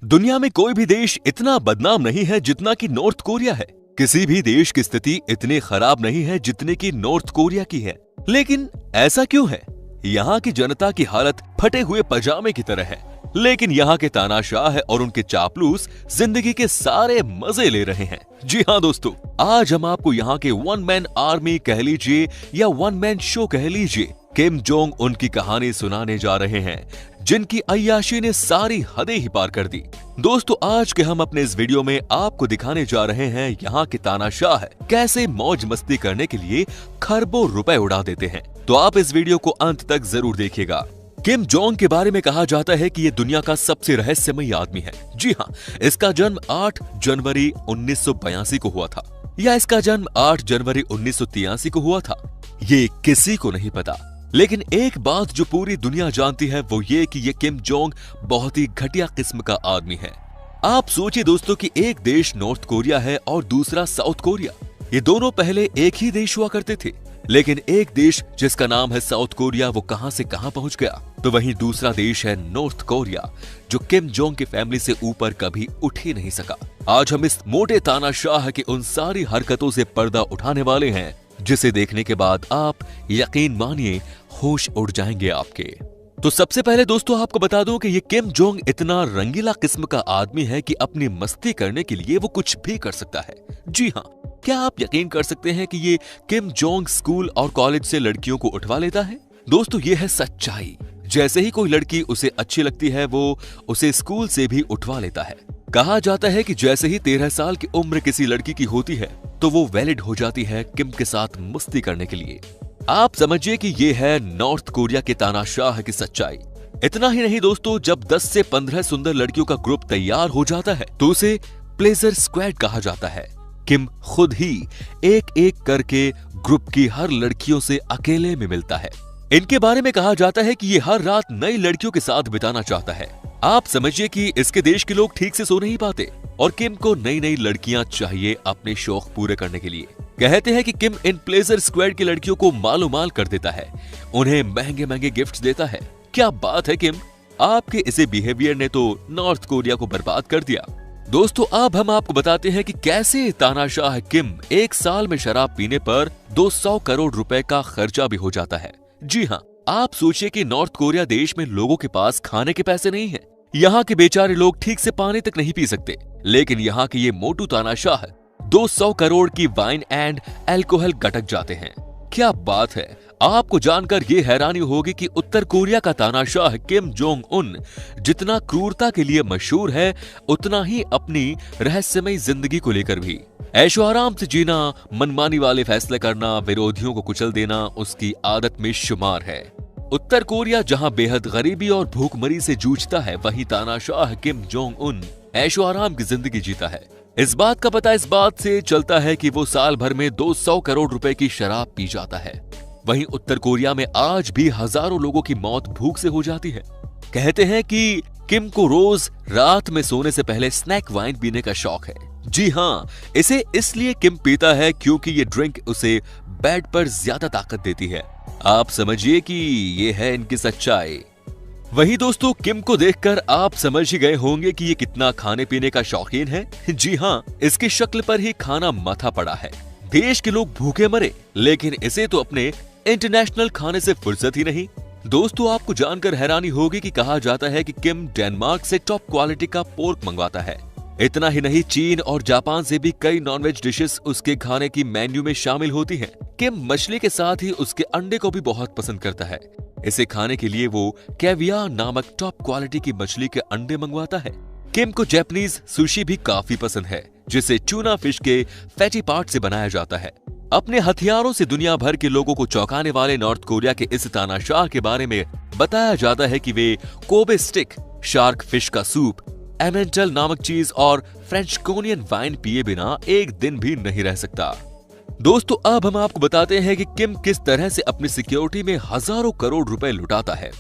दुनिया में कोई भी देश इतना बदनाम नहीं है जितना कि नॉर्थ कोरिया है। किसी भी देश की स्थिति इतनी खराब नहीं है जितने की नॉर्थ कोरिया की है। लेकिन ऐसा क्यों है? यहाँ की जनता की हालत फटे हुए पजामे की तरह है, लेकिन यहाँ के तानाशाह और उनके चापलूस जिंदगी के सारे मजे ले रहे हैं। जी हाँ दोस्तों, आज हम आपको यहाँ के वन मैन आर्मी कह लीजिए या वन मैन शो कह लीजिए, किम जोंग उन की कहानी सुनाने जा रहे हैं जिनकी अय्याशी ने सारी हदें ही पार कर दी। दोस्तों, आज के हम अपने इस वीडियो में आपको दिखाने जा रहे हैं यहाँ के तानाशाह कैसे मौज मस्ती करने के लिए खरबों रुपए उड़ा देते हैं। तो आप इस वीडियो को अंत तक जरूर देखिएगा। किम जोंग के बारे में कहा जाता है कि ये दुनिया का सबसे रहस्यमयी आदमी है। जी हाँ, इसका जन्म 8 जनवरी 1982 को हुआ था, या इसका जन्म 8 जनवरी 1983 को हुआ था, ये किसी को नहीं पता। लेकिन एक बात जो पूरी दुनिया जानती है वो ये कि ये किम जोंग बहुत ही घटिया किस्म का आदमी है। आप सोचिए दोस्तों कि एक देश नॉर्थ कोरिया है और दूसरा साउथ कोरिया। ये दोनों पहले एक ही देश हुआ करते थे, लेकिन एक देश जिसका नाम है साउथ कोरिया वो कहां से कहां पहुंच गया, तो वहीं दूसरा देश है नॉर्थ कोरिया जो किम जोंग की फैमिली से ऊपर कभी उठ ही नहीं सका। आज हम इस मोटे तानाशाह की उन सारी हरकतों से पर्दा उठाने वाले हैं जिसे देखने के बाद आप यकीन मानिए होश उड़ जाएंगे आपके। तो सबसे पहले दोस्तों आपको बता दूं कि ये किम जोंग इतना रंगीला किस्म का आदमी है कि अपनी मस्ती करने के लिए वो कुछ भी कर सकता है। जी हाँ, क्या आप यकीन कर सकते हैं कि ये किम जोंग स्कूल और कॉलेज से लड़कियों को उठवा लेता है? दोस्तों, ये है सच्चाई। जैसे ही कोई लड़की उसे अच्छी लगती है वो उसे स्कूल से भी उठवा लेता है। कहा जाता है कि जैसे ही 13 साल की उम्र किसी लड़की की होती है तो वो वैलिड हो जाती है किम के साथ मस्ती करने के लिए। आप समझिए कि ये है नॉर्थ कोरिया के तानाशाह की सच्चाई। इतना ही नहीं दोस्तों, जब 10 से 15 सुंदर लड़कियों का ग्रुप तैयार हो जाता है तो उसे प्लेजर स्क्वाड कहा जाता है। किम खुद ही एक एक करके ग्रुप की हर लड़कियों से अकेले में मिलता है। इनके बारे में कहा जाता है कि ये हर रात नई लड़कियों के साथ बिताना चाहता है। आप समझिए कि इसके देश के लोग ठीक से सो नहीं पाते और किम को नई नई लड़कियां चाहिए अपने शौक पूरे करने के लिए। कहते हैं कि किम इन प्लेजर स्क्वाड की लड़कियों को मालो माल कर देता है, उन्हें महंगे महंगे गिफ्ट्स देता है। क्या बात है किम, आपके इसे बिहेवियर ने तो नॉर्थ कोरिया को बर्बाद कर दिया। दोस्तों, अब हम आपको बताते हैं कि कैसे तानाशाह किम एक साल में शराब पीने पर 200 करोड़ रुपए का खर्चा भी हो जाता है। जी हाँ, आप सोचिए कि नॉर्थ कोरिया देश में लोगों के पास खाने के पैसे नहीं हैं। यहाँ के बेचारे लोग ठीक से पानी तक नहीं पी सकते, लेकिन यहाँ के ये मोटू तानाशाह 200 करोड़ की वाइन एंड अल्कोहल गटक जाते हैं। क्या बात है। आपको जानकर ये हैरानी होगी कि उत्तर कोरिया का तानाशाह किम जोंग उन जितना क्रूरता के लिए मशहूर है, उतना ही अपनी रहस्यमयी जिंदगी को लेकर भी। ऐशो आराम से जीना, मनमानी वाले फैसले करना, विरोधियों को कुचल देना उसकी आदत में शुमार है। उत्तर कोरिया जहां बेहद गरीबी और भूखमरी से जूझता है, वहीं तानाशाह किम जोंग उन ऐशो आराम की जिंदगी जीता है। इस बात का पता इस बात से चलता है कि वो साल भर में 200 करोड़ रुपए की शराब पी जाता है। वहीं उत्तर कोरिया में आज भी हजारों लोगों की मौत भूख से हो जाती है। कहते हैं कि किम को रोज रात में सोने से पहले स्नैक वाइन पीने का शौक है। जी हाँ, इसे इसलिए किम पीता है क्योंकि ये ड्रिंक उसे बेड पर ज्यादा ताकत देती है। आप समझिए कि ये है इनकी सच्चाई। वही दोस्तों, किम को देखकर आप समझ ही गए होंगे कि ये कितना खाने पीने का शौकीन है। जी हाँ, इसकी शक्ल पर ही खाना मथा पड़ा है। देश के लोग भूखे मरे, लेकिन इसे तो अपने इंटरनेशनल खाने से फुर्सत ही नहीं। दोस्तों, आपको जानकर हैरानी होगी कि कहा जाता है कि किम डेनमार्क से टॉप क्वालिटी का पोर्क मंगवाता है। इतना ही नहीं, चीन और जापान से भी कई नॉनवेज डिशेस उसके खाने की मेन्यू में शामिल होती हैं। किम मछली के साथ ही उसके अंडे को भी बहुत पसंद करता है। इसे खाने के लिए वो कैवियर नामक टॉप क्वालिटी की मछली के अंडे मंगवाता है। किम को जापानीज सुशी भी काफी पसंद है, जिसे टूना फिश के फैटी पार्ट से बनाया जाता है। अपने हथियारों से दुनिया भर के लोगों को चौंकाने वाले नॉर्थ कोरिया के इस तानाशाह के बारे में बताया जाता है कि वे कोबे स्टिक, शार्क फिश का सूप, एमेंटल नामक चीज और फ्रेंच कोनियन वाइन पिए बिना एक दिन भी नहीं रह सकता। दोस्तों, अब हम आपको बताते हैं कि किम किस तरह से अपनी सिक्योरिटी में हजारों करोड़ रुपए लुटाता है।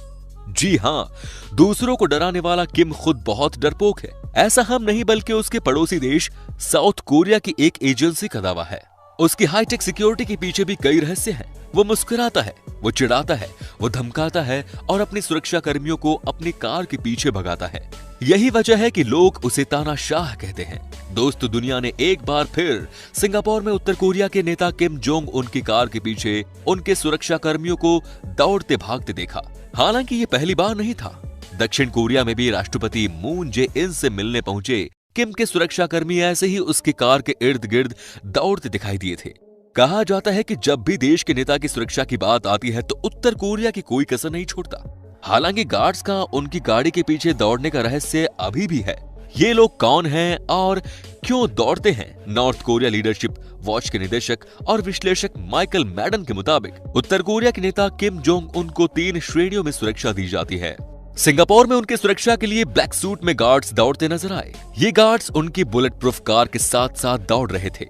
जी हाँ, दूसरों को डराने वाला किम खुद बहुत डरपोक है। ऐसा हम नहीं बल्कि उसके पड़ोसी देश साउथ कोरिया की एक एजेंसी का दावा है। उसकी हाईटेक सिक्योरिटी के पीछे भी कई रहस्य हैं। वो मुस्कुराता है, वो चिढ़ाता है, वो धमकाता है और अपनी सुरक्षा कर्मियों को अपनी कार के पीछे भगाता है। यही वजह है कि लोग उसे तानाशाह कहते हैं। दोस्तों, दुनिया ने एक बार फिर सिंगापुर में उत्तर कोरिया के नेता किम जोंग उन की कार के पीछे उनके सुरक्षा कर्मियों को दौड़ते भागते देखा। हालांकि ये पहली बार नहीं था। दक्षिण कोरिया में भी राष्ट्रपति मून जे इन से मिलने पहुंचे किम के सुरक्षाकर्मी ऐसे ही उसकी कार के इर्द गिर्द दौड़ते दिखाई दिए थे। कहा जाता है कि जब भी देश के नेता की सुरक्षा की बात आती है तो उत्तर कोरिया की कोई कसर नहीं छोड़ता। हालांकि गार्ड्स का उनकी गाड़ी के पीछे दौड़ने का रहस्य अभी भी है। ये लोग कौन हैं और क्यों दौड़ते हैं? नॉर्थ कोरिया लीडरशिप वॉच के निदेशक और विश्लेषक माइकल मैडन के मुताबिक उत्तर कोरिया के नेता किम जोंग उन को 3 श्रेणियों में सुरक्षा दी जाती है। सिंगापुर में उनके सुरक्षा के लिए ब्लैक सूट में गार्ड्स दौड़ते नजर आए। ये गार्ड्स उनकी बुलेट प्रूफ कार के साथ साथ दौड़ रहे थे।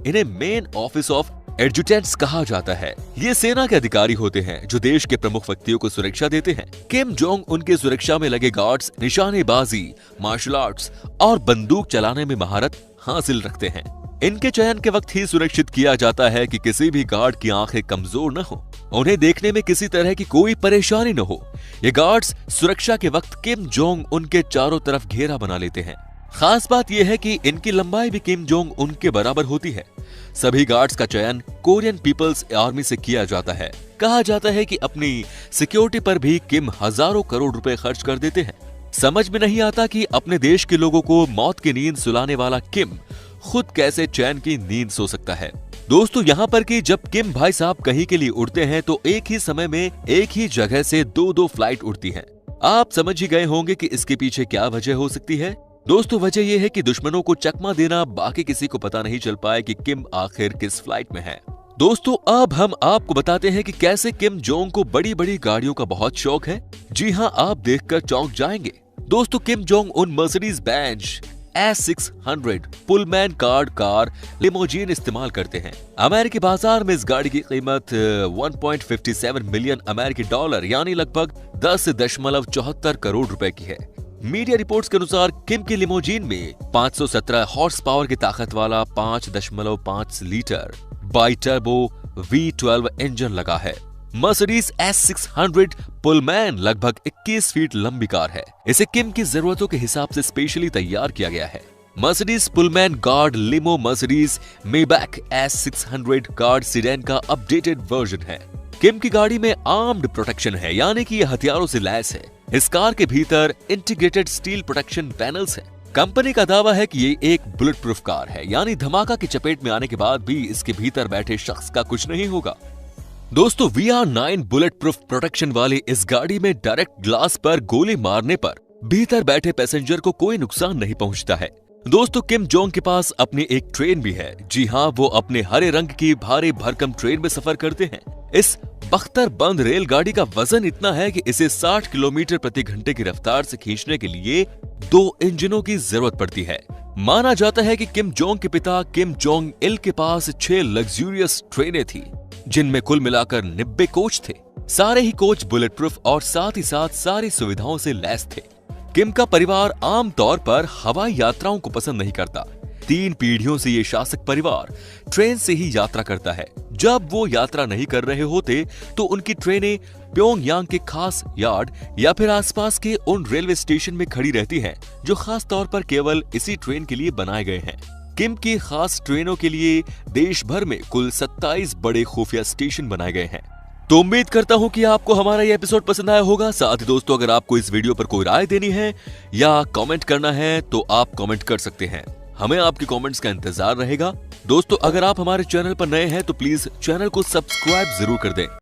इन्हें मेन ऑफिस ऑफ एडजुटेंट्स कहा जाता है। ये सेना के अधिकारी होते हैं जो देश के प्रमुख व्यक्तियों को सुरक्षा देते हैं। किम जोंग उनके सुरक्षा में लगे गार्ड्स निशानेबाजी, मार्शल आर्ट्स और बंदूक चलाने में महारत हासिल रखते हैं। इनके चयन के वक्त ही सुनिश्चित किया जाता है कि किसी भी गार्ड की आंखें कमजोर न हो, उन्हें देखने में किसी तरह की कोई परेशानी न हो। ये गार्ड्स सुरक्षा के वक्त किम जोंग उनके चारों तरफ घेरा बना लेते हैं। खास बात यह है कि इनकी लंबाई भी किम जोंग उनके बराबर होती है। सभी गार्ड्स का चयन कोरियन पीपल्स आर्मी से किया जाता है। कहा जाता है कि अपनी सिक्योरिटी पर भी किम हजारों करोड़ रुपए खर्च कर देते हैं। समझ में नहीं आता कि अपने देश के लोगों को मौत की नींद सुलाने वाला किम खुद कैसे चैन की नींद सो सकता है। दोस्तों, यहाँ पर कि जब किम भाई साहब कहीं के लिए उड़ते हैं तो एक ही समय में एक ही जगह से 2-2 फ्लाइट उड़ती हैं। आप समझ ही गए होंगे कि इसके पीछे क्या वजह हो सकती है। दोस्तों, वजह यह है कि दुश्मनों को चकमा देना बाकी किसी को पता नहीं चल पाए कि किम आखिर किस फ्लाइट में है। दोस्तों, अब हम आपको बताते हैं कि कैसे किम जोंग को बड़ी बड़ी गाड़ियों का बहुत शौक है। जी हाँ, आप देखकर चौंक जाएंगे। दोस्तों, Kim Jong Un Mercedes Benz S600 Pullman car limousine इस्तेमाल करते हैं। अमेरिकी बाजार में इस गाड़ी की कीमत 1.57 मिलियन अमेरिकी डॉलर यानी लगभग 10.74 करोड़ रुपए की है। मीडिया रिपोर्ट्स के अनुसार किम की लिमोजीन में 517 हॉर्स पावर की ताकत वाला 5.5 litre by turbo V12 engine लगा है। मर्सिडीज S600 पुलमैन लगभग 21 फीट लंबी कार है। इसे किम की जरूरतों के हिसाब से स्पेशली तैयार किया गया है। Mercedes Pullman guard limo Mercedes Maybach S600 guard sedan का अपडेटेड वर्जन है। किम की गाड़ी में आर्म्ड प्रोटेक्शन है, यानी कि यह हथियारों से लैस है। इस कार के भीतर इंटीग्रेटेड स्टील प्रोटेक्शन पैनल्स हैं। कंपनी का दावा है कि ये एक बुलेट प्रूफ कार है, यानी धमाका की चपेट में आने के बाद भी इसके भीतर बैठे शख्स का कुछ नहीं होगा। दोस्तों, VR9 बुलेट प्रूफ प्रोटेक्शन वाली इस गाड़ी में डायरेक्ट ग्लास पर गोली मारने पर भीतर बैठे पैसेंजर को कोई नुकसान नहीं पहुंचता है। दोस्तों, किम जोंग के पास अपनी एक ट्रेन भी है। जी हाँ, वो अपने हरे रंग की भारी भरकम ट्रेन में सफर करते हैं। इस बख्तर बंद रेलगाड़ी का वजन इतना है कि इसे 60 किलोमीटर प्रति घंटे की रफ्तार से खींचने के लिए 2 इंजनों की जरूरत पड़ती है। माना जाता है कि किम जोंग के पिता किम जोंग इल के पास 6 लग्जूरियस ट्रेनें थी, जिनमें कुल मिलाकर 90 कोच थे। सारे ही कोच बुलेट प्रूफ और साथ ही साथ सारी सुविधाओं से लैस थे। किम का परिवार आमतौर पर हवाई यात्राओं को पसंद नहीं करता। 3 पीढ़ियों से ये शासक परिवार ट्रेन से ही यात्रा करता है। जब वो यात्रा नहीं कर रहे होते तो उनकी ट्रेनें प्योंगयांग के खास यार्ड या फिर आसपास के उन रेलवे स्टेशन में खड़ी रहती हैं, जो खास तौर पर केवल इसी ट्रेन के लिए बनाए गए हैं। किम की खास ट्रेनों के लिए देश भर में कुल 27 बड़े खुफिया स्टेशन बनाए गए हैं। तो उम्मीद करता हूं कि आपको हमारा ये एपिसोड पसंद आया होगा। साथ ही दोस्तों, अगर आपको इस वीडियो पर कोई राय देनी है या कमेंट करना है तो आप कमेंट कर सकते हैं। हमें आपके कमेंट्स का इंतजार रहेगा। दोस्तों, अगर आप हमारे चैनल पर नए हैं तो प्लीज चैनल को सब्सक्राइब जरूर कर दें।